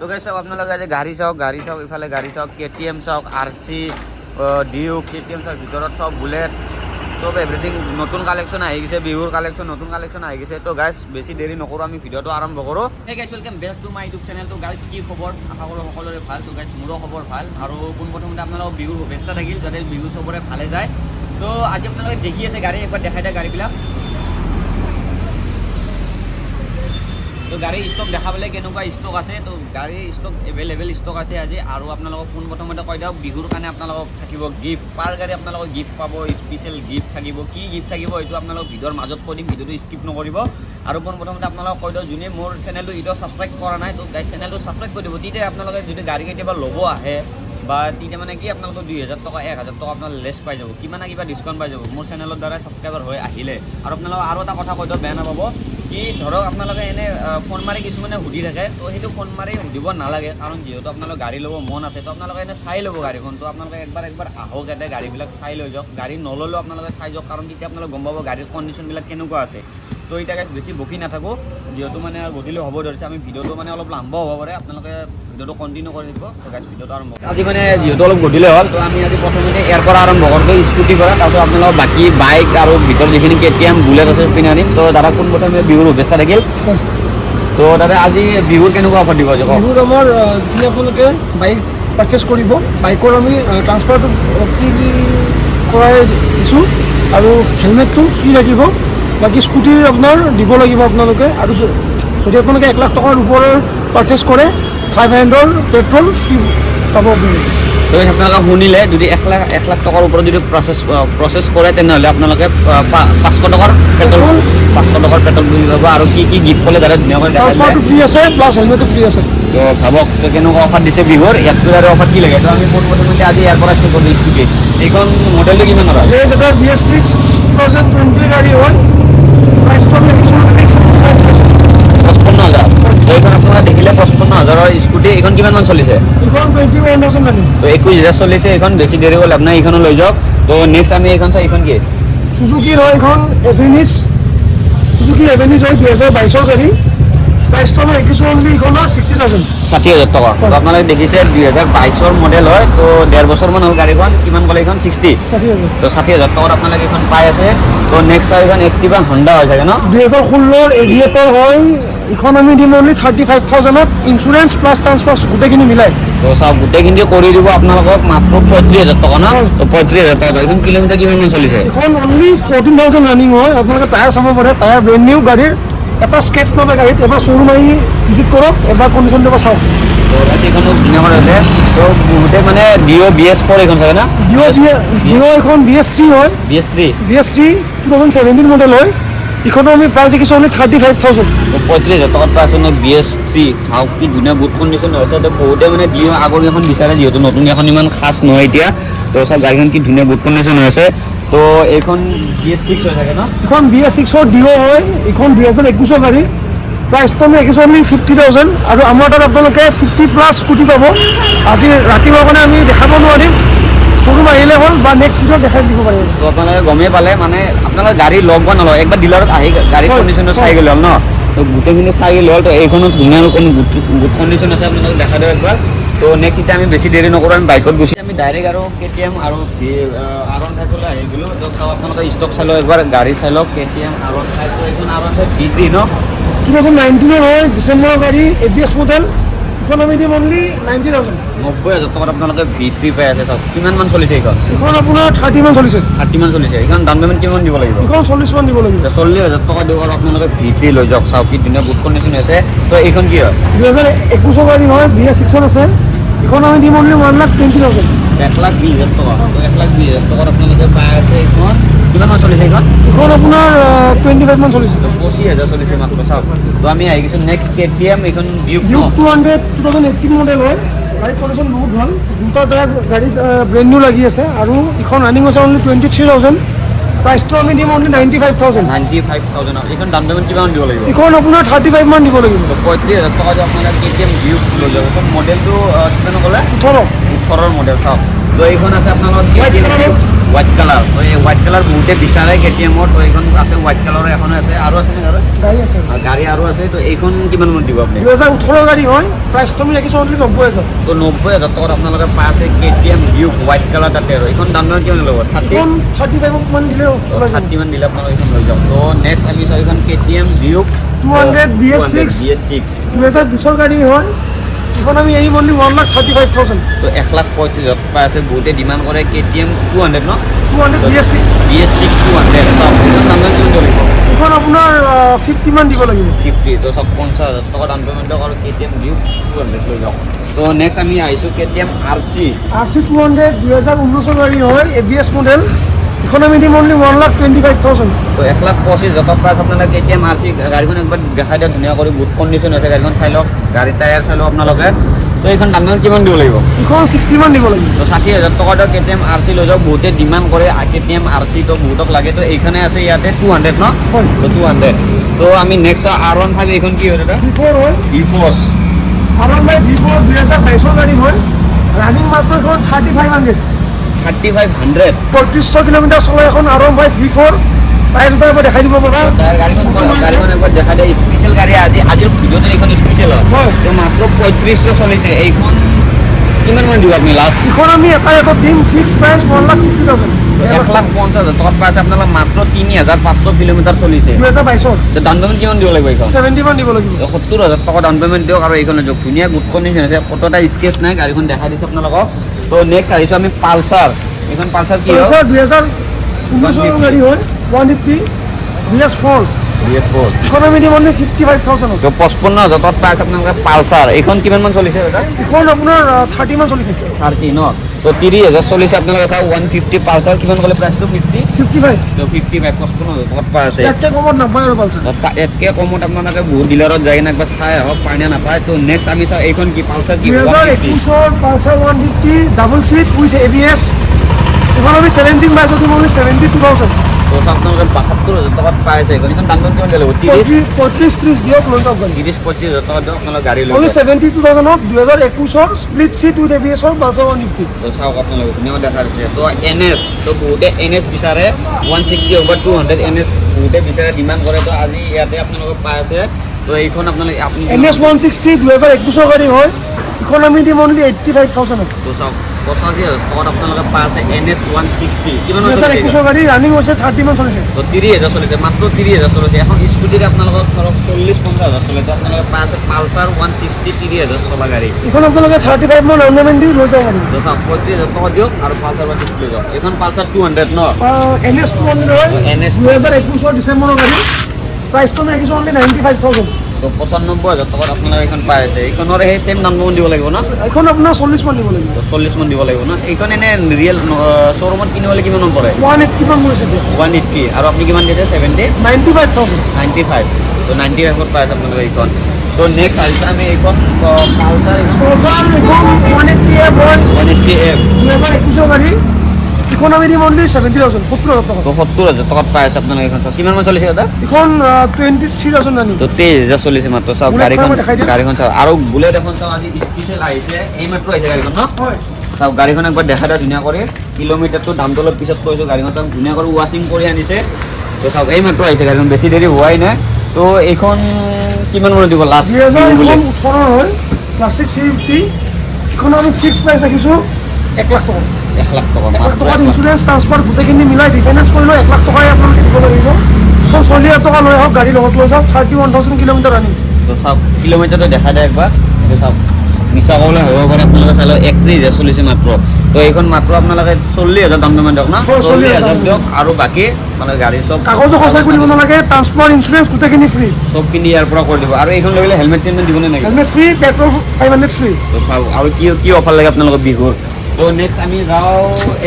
তো গাইছ আপোনালোকে আজি গাড়ী চাওক ইফালে গাড়ী চাওক KTM চাওক RC ডিউক KTM চাওক ভিতৰত সব বুলেট সব এভৰিথিং নতুন কালেকশ্যন আহি গৈছে বিহুৰ কালেকশ্যন নতুন কালেকশ্যন আহি গৈছে তো গাইছ বেছি দেৰি নকৰোঁ আমি ভিডিঅ'টো আৰম্ভ কৰোঁ hey guys welcome back to my YouTube channel তো গাইছ কি খবৰ আশা কৰোঁ সকলোৰে ভাল তো গাইছ মোৰো খবৰ ভাল আৰু পোনপ্ৰথমতে আপোনালোকক বিহুৰ শুভেচ্ছা থাকিল যাতে বিহু চবৰে ভালে যায় তো আজি আপোনালোকে দেখি আছে গাড়ী একবাৰ দেখাই দিয়া গাড়ীবিলাক তো গাড়ীৰ ষ্টক দেখাবলৈ কেনেকুৱা ষ্টক আছে তো গাড়ীৰ ষ্টক এভেইলেবল ষ্টক আছে আজি আৰু আপোনালোকক পোনপ্ৰথমতে কৈ দিয়ক বিহুৰ কাৰণে আপোনালোকক থাকিব গিফ্ট পাৰ গাড়ী আপোনালোকক গিফ্ট পাব স্পেচিয়েল গিফ্ট থাকিব কি গিফ্ট থাকিব এইটো আপোনালোক ভিডিঅ'ৰ মাজত কৈ দিম ভিডিঅ'টো স্কিপ নকৰিব আৰু পোনপ্ৰথমতে আপোনালোকক কৈ দিওঁ যোনে মোৰ চেনেলটো এতিয়াও ছাবস্ক্ৰাইব কৰা নাই তো গাইজ চেনেলটো ছাবস্ক্ৰাইব কৰি দিব তেতিয়া আপোনালোকে যদি গাড়ী কেতিয়াবা ল'ব আহে বা তেতিয়া মানে কি আপোনালোকৰ 2000 টকা 1000 টকা আপোনাৰ লেছ পাই যাব কিমান কিবা ডিছকাউণ্ট পাই যাব মোৰ চেনেলৰ দ্বাৰা ছাবস্ক্ৰাইবাৰ হৈ আহিলে আৰু আপোনালোকক আৰু এটা কথা কৈ দিওঁ বেয়া নাপাব কি ধৰক আপোনালোকে এনে ফোন মাৰি কিছুমানে সুধি থাকে তো সেইটো ফোন মাৰি সুধিব নালাগে কাৰণ যিহেতু আপোনালোকৰ গাড়ী ল'ব মন আছে তো আপোনালোকে এনে চাই ল'ব গাড়ীখন তো আপোনালোকে একবাৰ আহক ইয়াতে গাড়ীবিলাক চাই লৈ যাওক গাড়ী নল'লেও আপোনালোকে চাই যাওক কাৰণ তেতিয়া আপোনালোকে গম পাব গাড়ীৰ কণ্ডিশ্যনবিলাক কেনেকুৱা আছে তো এতিয়া বেছি বকি নাথাকোঁ যিহেতু মানে গধূলি হ'ব ধৰিছে আমি ভিডিঅ'টো মানে অলপ লাম্বা হ'ব পাৰে আপোনালোকে ভিডিঅ'টো কণ্টিনিউ কৰি দিব তো গাইজ ভিডিঅ'টো আৰম্ভ আজি মানে যিহেতু অলপ গধূলি হ'ল তো আমি আজি প্ৰথমতে ইয়াৰ পৰা আৰম্ভ কৰোঁ স্কুটি পৰা তাৰপিছত আপোনালোকৰ বাকী বাইক আৰু ভিতৰত যিখিনি KTM বুলেট আছে পিনে আনিম তো দাদা পোনপ্ৰথমে বিহুৰ শুভেচ্ছা থাকিল তো দাদা আজি বিহুৰ কেনেকুৱা অফাৰ দিব বিহুৰ আমাৰ যিখিনি আপোনালোকে বাইক পাৰচেছ কৰিব বাইকৰ আমি ট্ৰান্সফাৰটো ফ্ৰী কৰাই দিছোঁ আৰু হেলমেটটো ফ্ৰী লাগিব বাকী স্কুটিৰ আপোনাৰ দিব লাগিব আপোনালোকে আৰু যদি আপোনালোকে 1 লাখ টকাৰ ওপৰৰ পাৰচেছ কৰে 500 পেট্ৰল ফ্ৰী পাব আপোনালোকে তো আপোনালোকে শুনিলে যদি 1 লাখ টকাৰ ওপৰত যদি প্ৰচেছ কৰে তেনেহ'লে আপোনালোকে 500 টকাৰ পেট্ৰল বুলি পাব আৰু কি গিফ্ট ক'লে দাদা ধুনীয়াকৈ ট্ৰান্সফাৰটো ফ্ৰী আছে প্লাছ হেলমেটটো ফ্ৰী আছে তো ভাবক কেনেকুৱা অফাৰ দিছে বিহুৰ ইয়াতকৈ আৰু অফাৰ কি লাগে তো আমি পোনপ্ৰথমতে আজি ইয়াৰ পৰা ষ্টাৰ্ট কৰিছোঁ স্কুটি এইখন মডেলটো কিমান হয় এটা BS6 2020 গাড়ী হয় প্ৰাইচটো আমি 55,000 এইখন আপোনাৰ দেখিলে 55,000ৰ স্কুটি এইখন কিমানমান চলিছে এইখন 21,000 লাগে তো 21,000 চলিছে এইখন বেছি দেৰি হ'ল আপোনাৰ এইখনো লৈ যাওক তো নেক্সট আমি এইখন চাই এইখন কি সুজুকিৰ হয় এইখন এভেনিছ সুজুকি এভেনিছ হয় 2022ৰ গাড়ী প্ৰাইচটো আমি দেখিছোঁ অনলি এইখন 60,000 টকা তো আপোনালোকে দেখিছে 2022ৰ মডেল হয় তো 1.5 বছৰমান হ'ল গাড়ীখন কিমান ক'লে এইখন 60,000 তো 60,000 টকাত আপোনালোকে এইখন পাই আছে তো নেক্সট চাই এইখন এক্টিভা হণ্ডা হয় চাগে ন 2016ৰ এভিয়েটৰ হয় এইখন আমি দিম অনলি 35,000ত ইঞ্চুৰেঞ্চ প্লাছ ট্ৰান্সফাৰ গোটেইখিনি মিলাই তো চাওক গোটেইখিনি কৰি দিব আপোনালোকক মাত্ৰ 35,000 টকা ন তো 35,000 টকা এইখন কিলোমিটাৰ কিমানমান চলিছে এইখন অনলি 14,000 ৰানিং হয় আপোনালোকে টায়াৰ চাব পাৰে টায়াৰ ব্ৰেণ্ড নিউ গাড়ীৰ এটা স্কেটছ নাপায় গাড়ীত এবাৰ শ্ব'ৰুম আহি ভিজিট কৰক এবাৰ কণ্ডিশ্যনটো এবাৰ চাওক তো এইখনো ধুনীয়া কৰি আছে তো গোটেই মানে BS4 এইখন চাগে না এইখন BS3 হয় BS3 2017 মডেল হয় এইখনো আমি প্ৰাইচ দেখিছোঁ অনলি 35,000 35,000 টকাত পাইছোঁ ন BS3 চাওক কি ধুনীয়া গুড কণ্ডিশ্যন হৈছে তো বহুতে মানে আগৰ কেইখন বিচাৰে যিহেতু নতুন এখন ইমান খাচ নহয় এতিয়া তো চাওক গাড়ীখন কি ধুনীয়া গুড কণ্ডিশ্যন হৈছে তো এইখন BS6 হৈ থাকে ন এইখন BS6ৰ হয় এইখন 2021ৰ গাড়ী প্ৰাইচটো আমি দেখিছোঁ অনলি 50,000 আৰু আমাৰ তাত আপোনালোকে 50 প্লাছ স্কুটি পাব আজি ৰাতিপুৱা মানে আমি দেখাব নোৱাৰিম শ্ব'ৰুম আহিলে হ'ল বা নেক্সট ভিডিঅ'ত দেখাই দিব পাৰিব তো আপোনালোকে গমেই পালে মানে আপোনালোকে গাড়ী লগ বা নলয় একবাৰ ডিলাৰত আহি গাড়ীৰ কণ্ডিশ্যনটো চাই গ'লে হ'ল ন তো গোটেইখিনি চাই গ'লে হ'ল তো এইখনত ধুনীয়া কোনো গুড কণ্ডিশ্যন আছে আপোনালোকে দেখা দিয়ক একবাৰ তো নেক্সট এতিয়া আমি বেছি দেৰি নকৰোঁ আমি বাইকত গুচি আমি ডাইৰেক্ট আৰু KTM আৰু R15 আহি গ'লোঁ তো আপোনালোকে ষ্টক চাই লওক একবাৰ গাড়ী চাই লওক KTM R15 তো এইখন R15 V3 ন 2019 হয় ডিচেম্বৰৰ গাড়ী ABS মডেল এইখন আমি দিম অনলি 90,000 টকাত আপোনালোকে V3 পাই আছে চাওক কিমানমান চলিছে এইখন এইখন আপোনাৰ 30 মান চলিছে এইখন ডাউন পে'মেণ্ট কিমান দিব লাগিব এইখন 40 মান দিব লাগিব 40,000 টকা দিব আৰু আপোনালোকে V3 লৈ যাওক চাওক কি ধুনীয়া গুড কণ্ডিশ্যন আছে তো এইখন কি হয় 2021 গাড়ী হয় BS6 আছে এইখন আমি দিম অনলি 1,20,000 1,20,000 টকা তো 1,20,000 টকাত আপোনালোকে পাই আছে এইখন কিমানমান চলিছে এইখন আপোনাৰ 25 মান চলিছে 25,000 চলিছে মাত্ৰ চাওক তো আমি আহি গৈছোঁ নেক্সট KTM এইখন ডিউক 2018 মডেল হয় গাড়ীৰ কণ্ডিশ্যন বহুত ভাল দুটা টায়াৰ গাড়ীত ব্ৰেণ্ড নিউ লাগি আছে আৰু এইখন ৰানিং হৈছে অনলি 23,000 প্ৰাইচটো আমি দিম অনলি 95,000 এইখন ডাউন পে'মেণ্ট কিমান দিব লাগিব এইখন আপোনাৰ 35 মান দিব লাগিব 35,000 টকা যে আপোনালোকে KTM ডিউক লৈ যাব এইখন মডেলটো কিমান ক'লে 18ৰ মডেল চাওক তো এইখন আছে আপোনালোকৰ হোৱাইট কালাৰ তো এই হোৱাইট কালাৰ বহুতে বিচাৰে KTM-ৰ তো এইখন আছে হোৱাইট কালাৰৰ এখন আছে আৰু আছে নে গাড়ী আছে গাড়ী আৰু আছে তো এইখন কিমান মান দিব আপুনি 2018 গাড়ী হয় প্ৰাইচটো আমি ৰাখিছোঁ অনলি 90,000 তো 90,000 টকাত আপোনালোকে পাই আছে KTM ডিউক হোৱাইট কালাৰ তাতে আৰু এইখন দাম কিমান ল'ব 35 মান দিলেও 30 মান দিলে আপোনালোকে এইখন লৈ যাওক তো নেক্সট আমি চাওঁ এইখন KTM ডিউক 200 BS6 2020 গাড়ী হয় এখন আমি এৰিম অনলি 1,35,000 তো 1,35,000 পাই আছে বহুতে ডিমাণ্ড কৰে KTM 200 ন 200 BS6 BS6 200 তো আপোনাৰ দাম কিমান দিব এখন আপোনাৰ 50 মান দিব লাগিব 50 তো সব 50,000 টকা ডাউন পেমেণ্ট দিয়ক আৰু KTM ডিউক 200 লৈ যাওক তো নেক্সট আমি আহিছোঁ KTM RC 200 2019 গাড়ী হয় ABS মডেল এখন আমি দিম অনলি 1,25,000 তো 1,25,000 টকা প্ৰাইচ আপোনালোকে KTM RC গাড়ীখন একবাৰ দেখাই দিয়া ধুনীয়া কৰি গুড কণ্ডিশ্যন আছে গাড়ীখন চাই লওক গাড়ী টায়াৰ চাই লওক আপোনালোকে তো এইখন দাম কিমান দিব লাগিব এখন 60 মান দিব লাগিব তো 60,000 টকাটো KTM RC লৈ যাওক বহুতে ডিমাণ্ড কৰে KTM RC তো বহুতক লাগে তো এইখানে আছে ইয়াতে 200 ন হয় তো 200 তো আমি নেক্সট R15 এইখন কি হয় দাদা V4 হয় V4 R15 V4 2022 গাড়ী হয় ৰানিং মাত্ৰ এখন 3500 3500 3500 কিলোমিটাৰ চলাই এখন R15 V4 টায়াৰ দুটা এবাৰ দেখাই দিব পাৰা তাৰ গাড়ীখন একবাৰ দেখা দিয়ে স্পেচিয়েল গাড়ী আজিৰ ভিডিঅ'তে এইখন স্পেচিয়েল হয় তো মাত্ৰ 3500 চলিছে এইখন কিমান মান দিব আপুনি লাষ্ট এখন আমি এটা দিম ফিক্স প্ৰাইচ 1,50,000 1,50,000 টকাত পাইছে আপোনালোকে মাত্ৰ 3,500 কিলোমিটাৰ চলিছে 2022 তো ডাউন পেমেণ্ট কিমান দিব লাগিব এইখন 70 মান দিব লাগিব 70,000 টকা ডাউন পেমেণ্ট দিয়ক আৰু এইখন য'ত ধুনীয়া গুড কণ্ডিশ্যন আছে ক'তো এটা স্কেচ নাই গাড়ীখন দেখাই দিছে আপোনালোকক তো নেক্সট আহিছোঁ আমি পালচাৰ এইখন পালচাৰ কি হয় 2019 গাড়ী হয় 150 BS4 BS4 এখন আমি দিম অনলি 55,000 তো 55,000 টকাত পাইছে আপোনালোকে পালচাৰ এইখন কিমান মান চলিছে দাদা এখন আপোনাৰ 30 মান চলিছে 30 ন তো 30,000 চলিছে আপোনালোকে চাওক 150 পালচাৰ কিমান ক'লে প্ৰাইচটো 50 55 তো 55 55,000 টকাত পাই আছে ইয়াতকৈ কমত নাপায় আৰু পালচাৰ ইয়াতকৈ কমত আপোনালোকে বহুত ডিলাৰত যায় কিনে একবাৰ চাই আহক পায় নে নাপায় তো নেক্সট আমি চাওঁ এইখন কি পালচাৰ কি 2021 Pulsar 150 double seat with ABS এখন আমি 17 বাইছত দিম অনলি 72,000 তো আপোনালোকে 72,000 টকাত পাই আছে এইখন দাম কিমান দিব লাগিব 35-30 দিয়ক লৈ যাওক গাড়ী 30-35,000 টকাত দিয়ক আপোনালোকে গাড়ী লৈ only 72,000 2021 split seat with ABS Pulsar 150 তো চাওক আপোনালোকে ধুনীয়াকৈ দেখা দিছে তো NS তো বহুতে NS বিচাৰে 160 over 200 NS বহুতে বিচাৰে ডিমাণ্ড কৰে তো আজি ইয়াতে আপোনালোকে পাই আছে তো এইখন আপোনালোকে NS 160 2021 গাড়ী হয় এখন আমি দিম অনলি 85,000 তো চাওক 85,000 টকাত আপোনালোকে পাই আছে NS 160 কিমান 2021 গাড়ী ৰানিং হৈছে 30 মান চলিছে তো 30,000 চলিছে মাত্ৰ 30,000 চলিছে এখন স্কুটিৰে আপোনালোকক ধৰক 40-50,000 চলিছে আপোনালোকে পাই আছে পালচাৰ 160 30,000 চলা গাড়ী এখন আপোনালোকে 35 মান অৰ্নামেণ্ট দি লৈ যাব পাৰিব তো চাওক 35,000 টকা দিয়ক আৰু পালচাৰ 160 লৈ যাওক এইখন পালচাৰ 200 ন NS 200 হয় NS 2021 ডিচেম্বৰৰ গাড়ী প্ৰাইচটো আমি ৰাখিছোঁ অনলি 95,000 তো 95,000 টকাত আপোনালোকে এইখন পাই আছে এইখনৰ সেই চেম দাম দিব লাগিব ন এখন আপোনাৰ 40 মান দিব লাগিব তো 40 মান দিব লাগিব ন এইখন এনে ৰিয়েল শ্ব'ৰুমত কিনিবলৈ কিমান মান পৰে 180 মান পৰিছে এতিয়া 180 আৰু আপুনি কিমান দিছে 70 95,000 95 তো 95 পাই আছে আপোনালোকে এইখন তো নেক্সট আহিছে আমি এইখন পালচাৰ এইখন পালচাৰ এখন 180F হয় 180F 2021 গাড়ী এখন আমি দিম অনলি 70,000 70,000 টকা তো 70,000 টকাত পাই আছে আপোনালোকে এইখন চাওক কিমান মান চলিছে দাদা এখন 23,000 ৰানিং তো 23,000 চলিছে মাত্ৰ চাওক বুলেট গাড়ীখন খন দেখাই দিয়ক। গাড়ীখন চাওক আৰু বুলেট এখন চাওক আজি স্পেচিয়েল আহিছে এই মাত্ৰ আহিছে গাড়ীখন ন হয় চাওক গাড়ীখন একবাৰ দেখা দিয়া ধুনীয়া কৰি কিলোমিটাৰটো দামটো অলপ পিছত কৈছোঁ গাড়ীখন চাওক ধুনীয়া কৰি ৱাশ্বিং কৰি আনিছে তো চাওক এই মাত্ৰ আহিছে গাড়ীখন বেছি দেৰি হোৱাই নাই তো এইখন কিমান মান দিব লাষ্ট 2018 হয় ক্লাছিক 350 এখন আমি ফিক্স প্ৰাইচ ৰাখিছোঁ 1 লাখ টকা 1 লাখ টকা 1 লাখ টকাত ইঞ্চুৰেঞ্চ ট্ৰান্সফাৰ গোটেইখিনি মিলাই ৰিফাইনেন্স কৰিলেও 1 লাখ টকাই আপোনালোকে দিব লাগিব এখন 40,000 টকা লৈ আহক গাড়ী লগত লৈ যাওক 31,000 কিলোমিটাৰ ৰানিং তো চাওক কিলোমিটাৰটো দেখা দিয়ে একবাৰ তো চাওক মিছা ক'বলৈ হ'ব পাৰে আপোনালোকে চাই লওক 31,000 চলিছে মাত্ৰ তো এইখন মাত্ৰ আপোনালোকে 40,000 দাম পেমেণ্ট দিয়ক না 40,000 দিয়ক আৰু বাকী মানে গাড়ী চব কাগজো সঁচাই কৰিব নালাগে ট্ৰান্সপৰ্ট ইঞ্চুৰেঞ্চ গোটেইখিনি ফ্ৰী চবখিনি ইয়াৰ পৰা কৰি দিব আৰু এইখন লৈ গ'লে হেলমেট চেলমেট দিবনে নেকি হেলমেট ফ্ৰী পেট্ৰল 500 ফ্ৰী তো চাওক আৰু কি অফাৰ লাগে আপোনালোকৰ বিহুৰ তো নেক্সট আমি যাওঁ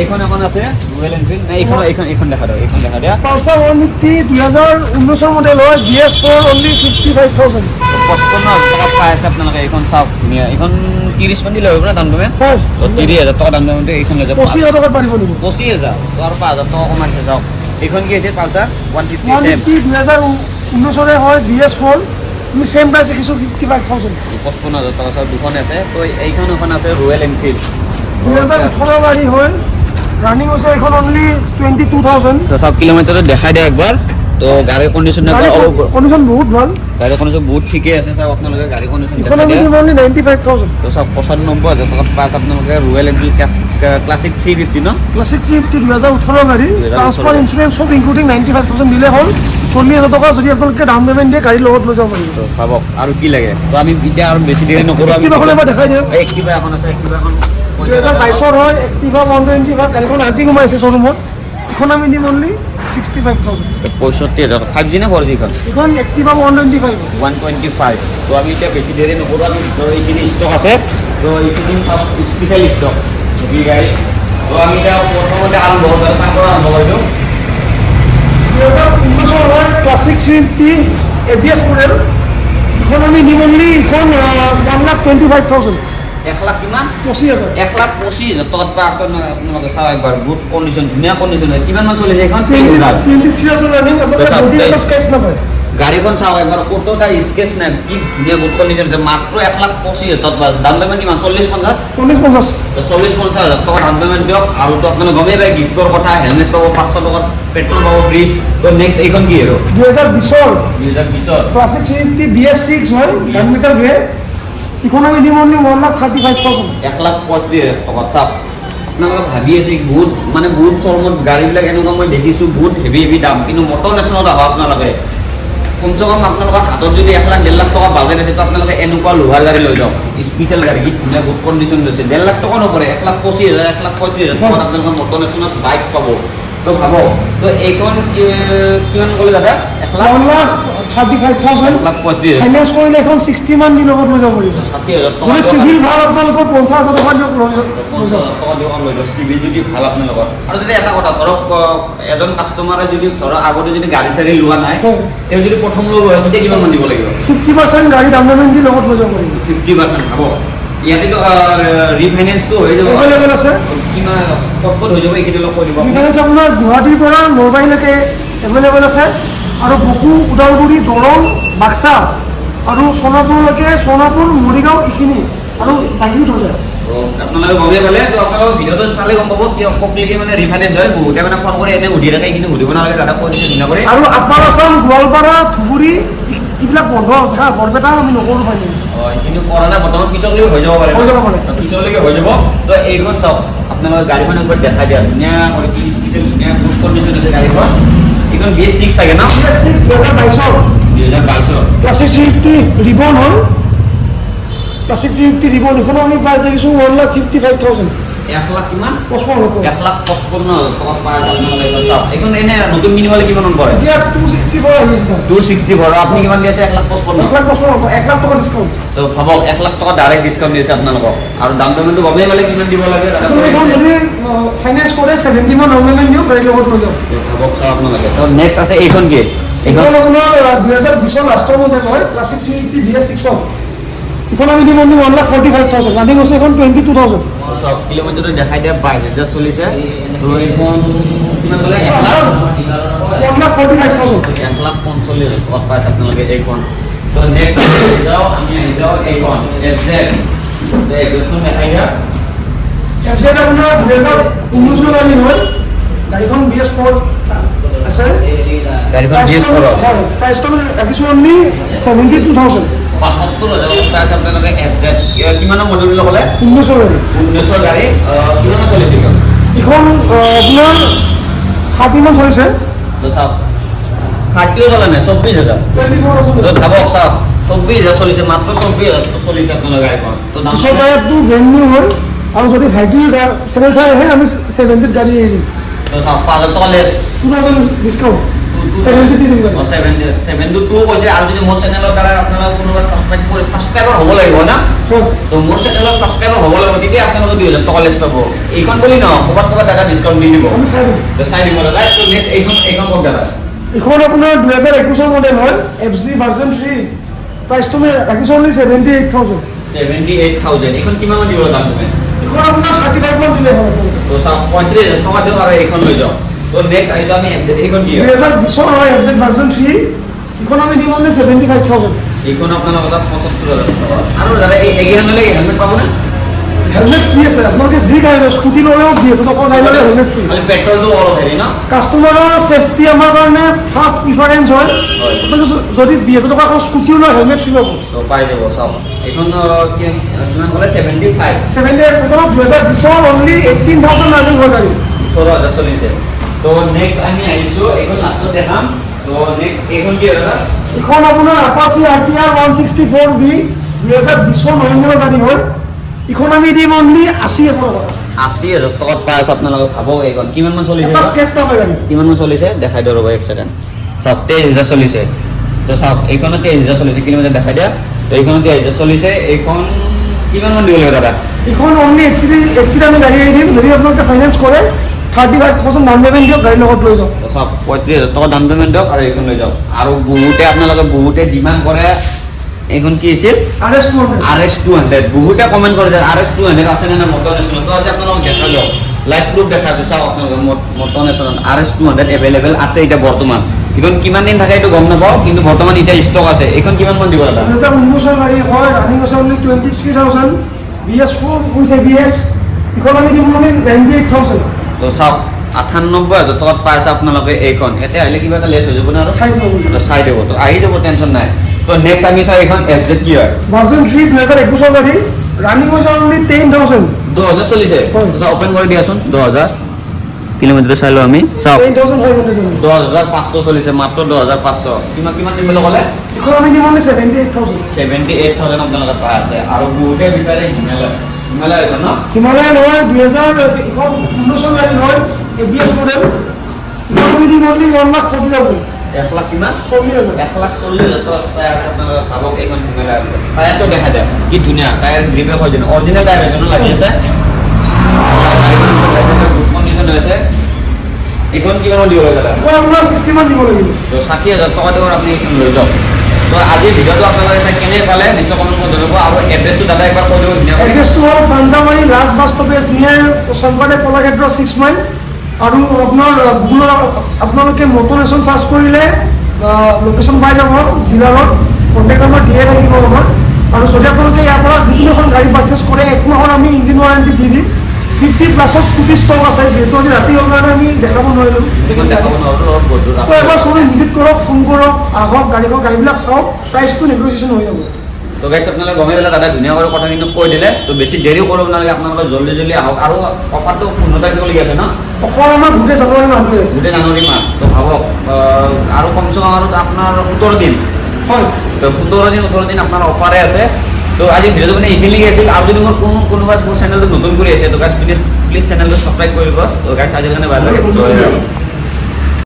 এইখন এখন আছে ৰয়েল এনফিল্ড নাই এইখন দেখা দিয়ক এইখন দেখা দিয়া পালচাৰ 150 2019 মডেল হয় BS4 অনলি 55,000 55,000 টকা পাই আছে আপোনালোকে এইখন চাওক ধুনীয়া এইখন 30 মান দিলে হ'ব না দাম পেমেণ্ট হয় তো 30,000 টকা দাম পেমেণ্ট এইখন লৈ যাব 25,000 টকাত পাৰিব লাগিব 25,000 তো আৰু 5,000 টকা কমাইছে যাওক এইখন কি আছে পালচাৰ 150 চেম 2019 হয় BS4 আমি সেম প্ৰাইচ ৰাখিছোঁ 55,000 55,000 টকা চাওক দুখন আছে তো এইখন এখন আছে ৰয়েল এনফিল্ড 2018 গাড়ী হয় ৰানিং হৈছে এখন অনলি 22,000। তো সব কিলোমিটার দেখাই দিয়ে একবার। তো গাড়ির কন্ডিশন কন্ডিশন বহুত ভাল। গাড়ির কন্ডিশন বহুত ঠিকই আছে সব আপনাদের গাড়ির কন্ডিশন এখন আমি দিম অনলি 95,000। তো সব 95,000 টাকা পাস আপনাদের রয়্যাল এনফিল্ড ক্লাসিক 350 ন ক্লাছিক 350 2018 গাড়ী, ট্ৰান্সফাৰ ইঞ্চুৰেঞ্চ চব ইনক্লুডিং 95,000 দিলে হ'ল। 40,000 টকা যদি আপোনালোকে ডাউন পেমেণ্ট দিয়ে গাড়ীৰ লগত লৈ যাব পাৰিব। তো ভাবক আৰু কি লাগে। তো আমি এতিয়া আৰু বেছি দেৰি নকৰো, আমি এক্টিভা এবাৰ দেখাই দিওঁ। এক্টিভা এখন আছে, এক্টিভা এখন 2022 হয়, এক্টিভা 125 গাড়ীখন আজি সোমাইছে শ্বৰুমত। এখন আমি দিম অনলি 65,000। 65,000 5G না 4G এখন এখন এক্টিভা 125। 125। তো আমি এতিয়া বেছি দেৰি নকৰো, আমি ভিতৰৰ এইখিনি ষ্টক আছে। তো এইখিনি সব স্পেচিয়েল ষ্টক বি গাড়ী। তো আমি এতিয়া প্ৰথমতে আৰম্ভ কৰোঁ, তাৰ পৰা আৰম্ভ কৰি দিওঁ। 2019 হয় ক্লাছিক 350 ABS মডেল। এখন আমি দিম অনলি এখন 1,25,000। 1 লাখ কিমান? 25,000। 1,25,000 টকাত পাই আপোনালোকে চাওক একবাৰ। গুড কণ্ডিশ্যন, ধুনীয়া কণ্ডিশ্যন হয়। কিমান মান চলিছে এখন? 23,000 ৰানিং। আপোনালোকে বডি এটা স্কেচ নাপায়। গাড়ীখন চাওক একবাৰ, ক'তো এটা স্কেচ নাই। কি ধুনীয়া গুড কণ্ডিশ্যন আছে। মাত্ৰ 1,25,000 টকাত দাম পেমেণ্ট কিমান? 40-50? 40-50। তো 40-50,000 টকা ডাউন পেমেণ্ট দিয়ক। আৰু তো আপোনালোকে গমেই পায় গিফ্টৰ কথা, হেলমেট পাব 500 টকাত, পেট্ৰল পাব ফ্ৰী। তো নেক্সট এইখন কি আৰু 2020 2020 ক্লাছিক 350 BS6 হয়, 1 মিটাৰ গ্ৰে। এখন আমি দিম অনলি 1,35,000। 1,35,000 টকাত। চাওক আপোনালোকে ভাবি আছে বহুত মানে বহুত শ্বৰুমত গাড়ীবিলাক এনেকুৱা মই দেখিছোঁ বহুত হেভি দাম, কিন্তু মটৰ নেশ্যনেলত আহক আপোনালোকে কমচে কম আপোনালোকৰ হাতত যদি 1,00,000-1.5 লাখ টকা বাজেট আছে, তো আপোনালোকে এনেকুৱা লোহাৰ গাড়ী লৈ যাওক, স্পেচিয়েল গাড়ী, কি ধুনীয়া গুড কণ্ডিশ্যন লৈছে। 1.5 লাখ টকা নপৰে, 1,25,000 1,35,000 টকাত আপোনালোকে মটৰ নেশ্যনেলত বাইক পাব। তো ভাবক, তো এইখন কিমান ক'লে দাদা? 1,35,000। 1,35,000 ফাইনেন্স কৰিলে এখন 60 মান দিনৰ লগত লৈ যাব পাৰিব। 60,000 টকা যদি চিভিল ভাল আপোনালোকৰ 50,000 টকা দিয়ক লৈ যাব। 50,000 টকা দিয়ক লৈ যাওক, চিভিল যদি ভাল আপোনালোকৰ। আৰু যদি এটা কথা ধৰক, এজন কাষ্টমাৰে যদি ধৰক আগতে যদি গাড়ী চাড়ী লোৱা নাই, তেওঁ যদি প্ৰথম ল'ব হয়, তেতিয়া কিমান মান দিব লাগিব? 50% গাড়ী ডাউন পেমেণ্ট দি লগত লৈ যাব পাৰিব। 50% হ'ব। ইয়াতেতো ৰিফাইনেন্সটো হৈ যাব, এভেইলেবল আছে। কিমান ক'ত হৈ যাব এইখিনি অলপ কৈ দিব। ৰিফাইনেন্স আপোনাৰ গুৱাহাটীৰ পৰা নলবাৰীলৈকে এভেইলেবল আছে, আৰু বকো, ওদালগুৰি, দৰং, বাক্সা আৰু সোণাপুৰলৈকে, সোণাপুৰ, মৰিগাঁও এইখিনি আৰু জাগিৰোড হৈ যায়। আপোনালোকে গমেই পালে। তো আপোনালোকৰ ভিডিঅ'টো চালে গম পাব কিয় কমপ্লিটলি মানে ৰিফাইনেন্স হয়। বহুতে মানে ফোন কৰি এনে সুধি থাকে, এইখিনি সুধিব নালাগে, দাদা কৈ দিছে ধুনীয়া কৰি। আৰু আপাৰ আছাম, গোৱালপাৰা, ধুবুৰী এইবিলাক বন্ধ আছে হা, বৰপেটা আমি নকৰোঁ ফাইনেন্স। হয়, কিন্তু কৰোণা বৰ্তমান পিছলৈকে হৈ যাব পাৰে। হৈ যাব পাৰে। পিছলৈকে হৈ যাব। তো এইখন চাওক, আপোনালোকে গাড়ীখন একবাৰ দেখাই দিয়া, ধুনীয়া কৰি কি স্পেচিয়েল ধুনীয়া গুড কণ্ডিশ্যন আছে গাড়ীখন। এইখন BS6 চাগে ন? BS6 2022 2022 ক্লাছিক 350 ৰিবন হ'ল। ক্লাছিক 350 ৰিবন এখন আমি প্ৰাইচ দেখিছোঁ 1,55,000। 1 লাখ কিমান? 55,000। 1,55,000 টকা পাই আছে আপোনালোকে। এইখন চাওক, এইখন এনে নতুন কিনিবলৈ কিমান মান পৰে? এতিয়া 264 আহি আছে। 264। আপুনি কিমান দি আছে? 1,55,000। 1 লাখ টকা ডিছকাউণ্ট। তো ভাবক, 1 লাখ টকা ডাইৰেক্ট ডিছকাউণ্ট দিছে আপোনালোকক। আৰু ডাউন পেমেণ্টটো গমেই পালে কিমান দিব লাগে। এইখন যদি ফাইনেন্স কৰে 70 মান ডাউন পেমেণ্ট দিওঁ, গাড়ীৰ লগত লৈ যাওঁ। ভাবক চাওক আপোনালোকে। তো নেক্সট আছে এইখন কি? এইখন আপোনাৰ 2020 লাষ্টৰ মডেল হয়, ক্লাছিক 350 BS6। এখন আমি দিম অনলি 1,45,000। ৰানিং হৈছে এখন 22,000। চাওক কিলোমিটাৰটো দেখাই দিয়া, 22,000 চলিছে। তো এইখন কিমান ক'লে? 1,45,000। 1,45,000 টকাত পাইছে আপোনালোকে এইখন। তো নেক্সট আহি যাওঁ এইখন FZ। তো এইখন দেখাই দিয়া। FZ আপোনাৰ 2019 ৰানিং হয়, গাড়ীখন BS4 আছে। গাড়ীখন BS4 হয়, প্ৰাইচটো ৰাখিছোঁ অনলি 72,000। 75,000 পাইছে আপোনালোকে FZ। কিমানৰ মডেল বুলি ক'লে? 19 গাড়ী। 19 গাড়ী। কিমানত চলিছে এইখন? এইখন আপোনাৰ 60 মান চলিছে। তো চাওক, 30ও চলা নাই, 24,000। 24,000। তো ভাবক চাওক, 24,000 চলিছে, মাত্ৰ 24,000 চলিছে আপোনালোকৰ গাড়ীখন। তো দাম পিছৰ টায়াৰটো ব্ৰেণ্ড নিউ হয়, আৰু যদি ভাইটিৰ চেনেল চাই আহে আমি 70 গাড়ী এৰি দিম। তো চাওক, 5,000 টকা লেছ। 2,000 ডিছকাউণ্ট। 70 দি দিম গাড়ী। 72 কৈছে। আৰু যদি মোৰ চেনেলৰ দ্বাৰা আপোনালোকে কোনোবা ছাবস্ক্ৰাইবাৰ হ'ব লাগিব না? হয়। তো মোৰ চেনেলৰ ছাবস্ক্ৰাইবাৰ হ'ব লাগিব, তেতিয়া আপোনালোকে 2,000 টকা লেছ পাব। এইখন বুলি ন, ক'ৰবাত দাদা ডিছকাউণ্ট দি দিব। আমি চাই দিম। তো চাই দিব দাদা। তো নেক্সট এইখন কওক দাদা। এইখন আপোনাৰ 2021 মডেল হয়, FZ ভাৰ্জন 3। প্ৰাইচটো আমি ৰাখিছোঁ অনলি 78,000। 78,000। এইখন কিমান মান দিব দাম তুমি? এইখন আপোনাৰ 35 মান দিলে হয়। তো চাওক, 35,000 টকা দিয়ক আৰু এইখন লৈ যাওক। তো নেক্সট আহিছোঁ আমি FZ। এইখন কি হয়? 2020 হয়, FZ ভাৰ্জন 3। এইখন আমি দিম অনলি 75,000। এইখন আপোনালোকৰ তাত 75,000 টকা। আৰু দাদা এইকেইখনলৈ হেলমেট পাব না? হেলমেট ফ্ৰী আছে আপোনালোকে যি গাড়ী লয় স্কুটি ল'লেও ফ্ৰী আছে অকল গাড়ী ল'লে হেলমেট ফ্ৰী খালি পেট্ৰলটো অলপ হেৰি ন কাষ্টমাৰৰ ছেফটি আমাৰ কাৰণে ফাৰ্ষ্ট প্ৰিফাৰেঞ্চ হয় হয়। আপোনালোকে যদি 20,000 টকা আকৌ স্কুটিও লয় হেলমেট ফ্ৰী পাব তো পাই যাব চাওক এইখন কিমান ক'লে 75 2020 অনলি 18,000 ৰানিং হয় গাড়ী 18,000 চলিছে তো নেক্সট আমি আহিছোঁ এইখন লাষ্টত দেখাম তো নেক্সট এইখন কি হয় এইখন আপোনাৰ আপাচি RTR 164V 2020 নৱেম্বৰৰ গাড়ী হয় এইখন আমি দিম অনলি 80,000 টকা 80,000 টকাত পাই আছে আপোনালোকে ভাবক এইখন কিমান মান চলিছে এটা স্কেচ নাপায় গাড়ী কিমান মান চলিছে দেখাই দিওঁ ৰ'ব এক ছেকেণ্ড চাওক 23,000 চলিছে তো চাওক এইখনত 23,000 চলিছে কিলোমিটাৰ দেখাই দিয়া তো এইখনত 23,000 চলিছে এইখন কিমান মান দিব লাগিব দাদা এইখন অনলি 80 আমি গাড়ী এৰি দিম যদি আপোনালোকে ফাইনেন্স কৰে 35,000 ডাউন পেমেণ্ট দিয়ক গাড়ীৰ লগত লৈ যাওক চাওক 35,000 টকা ডাউন পেমেণ্ট দিয়ক আৰু এইখন লৈ যাওক আৰু বহুতে ডিমাণ্ড কৰে এইখন কি আছিল RS 200 বহুতে কমেণ্ট কৰে যে RS 200 আছে নে মটৰ নেশ্যনেল তো আজি আপোনালোকক দেখা দিয়ক লাইভ প্ৰুফ দেখাইছোঁ চাওক আপোনালোকে মটৰ নেশ্যনেল RS 200 এভেইলেবল আছে এতিয়া বৰ্তমান এইখন কিমান দিন থাকে এইটো গম নাপাওঁ কিন্তু বৰ্তমান এতিয়া ষ্টক আছে এইখন কিমান মান দিব দাদা 2019 গাড়ী হয় ৰানিং আছে অনলি 23,000 BS4 উইথ ABS এইখন আমি দিম অনলি 98,000 তো চাওক 98,000 টকাত পাই আছে আপোনালোকে এইখন এতিয়া আহিলে কিবা এটা লেছ হৈ যাব না আৰু চাই দিব তো আহি যাব টেনশ্যন নাই তো নেক্সট আমি চাওঁ এইখন FZ কি হয় ভাৰ্জন 3 2021 গাড়ী ৰানিং হৈছে অনলি 10,000 2000 চলিছে হয়। ওপেন কৰি দিয়াচোন 2000 কিলোমিটাৰ চাই লওঁ আমি চাওক 10,500 10,500 চলিছে মাত্ৰ 10,500 কিমান দিবলৈ ক'লে এইখন আমি দিম অনলি 78,000 78,000 আপোনালোকে পাই আছে আৰু বহুতে বিচাৰে হিমালয় এইখন ন হিমালয় নহয় 2019 গাড়ী হয় ABS মডেল এইখন আমি দিম অনলি 1,40,000 1 লাখ কিমান 40,000 1,40,000 টকা পাই আছে আপোনালোকে ভাবক এইখন হিমালয় টায়াৰটো দেখা যায় কি ধুনীয়া টায়াৰ গ্ৰিপে হয় যেন অৰিজিনেল টায়াৰ এজনো লাগি আছে কণ্ডিশ্যন হৈছে এইখন কিমান দিব লাগে দাদা এইখন আপোনাৰ 60 মান দিব লাগিব তো 60,000 টকা দিব আপুনি এইখন লৈ যাওক তো আজিৰ ভিডিঅ'টো আপোনালোকে চাই কেনে পালে নিশ্চয় কমেণ্ট কৰি জনাব আৰু এড্ৰেছটো দাদা একবাৰ কৈ দিব ধুনীয়াকৈ এড্ৰেছটো হ'ল পাঞ্জাবাৰী লাষ্ট বাছ ষ্টপেজ নিয়াৰ শংকৰদেৱ কলাক্ষেত্ৰ 6 মাইল আৰু আপোনাৰ গুগলত আপোনালোকে মটৰ নেশ্যন চাৰ্চ কৰিলে লোকেশ্যন পাই যাব ডিলাৰৰ কণ্টেক্ট নম্বৰ দিয়ে থাকিব আমাৰ আৰু যদি আপোনালোকে ইয়াৰ পৰা যিকোনো এখন গাড়ী পাৰ্চেছ কৰে 1 মাহৰ আমি ইঞ্জিন ৱাৰেণ্টি দি দিম 50+ স্কুটি ষ্টক আছে যিহেতু আজি ৰাতি হোৱাৰ কাৰণে আমি দেখাব নোৱাৰিলোঁ এইখন দেখাব নোৱাৰোঁ অলপ গধুৰ তো এবাৰ চবে ভিজিট কৰক ফোন কৰক আহক গাড়ীবিলাক চাওক প্ৰাইচটো নেগচিয়েশ্যন হৈ যাব তো গাইছ আপোনালোকে গমে পেলাই দাদা ধুনীয়াকৈ কথাখিনি কৈ দিলে তো বেছি দেৰি কৰিব নালাগে আপোনালোকে জল্দি আহক আৰু অফাৰটো 15 তাৰিখলৈকে আছে ন অফাৰ আমাৰ গোটেই জানুৱাৰী মাহ হৈ আছে গোটেই জানুৱাৰী মাহ তো ভাবক আৰু কমচে কম আৰু আপোনাৰ 17 দিন হয় তো 18 দিন আপোনাৰ অফাৰে আছে তো আজি ভিডিঅ'টো মানে এইখিনিলৈকে আছিল আৰু যদি মোৰ কোনোবা মোৰ চেনেলটো নতুন কৰি আছে তো গাইছ প্লিজ চেনেলটো ছাবস্ক্ৰাইব কৰিব তো গাইছ আজিৰ কাৰণে ভাল লাগে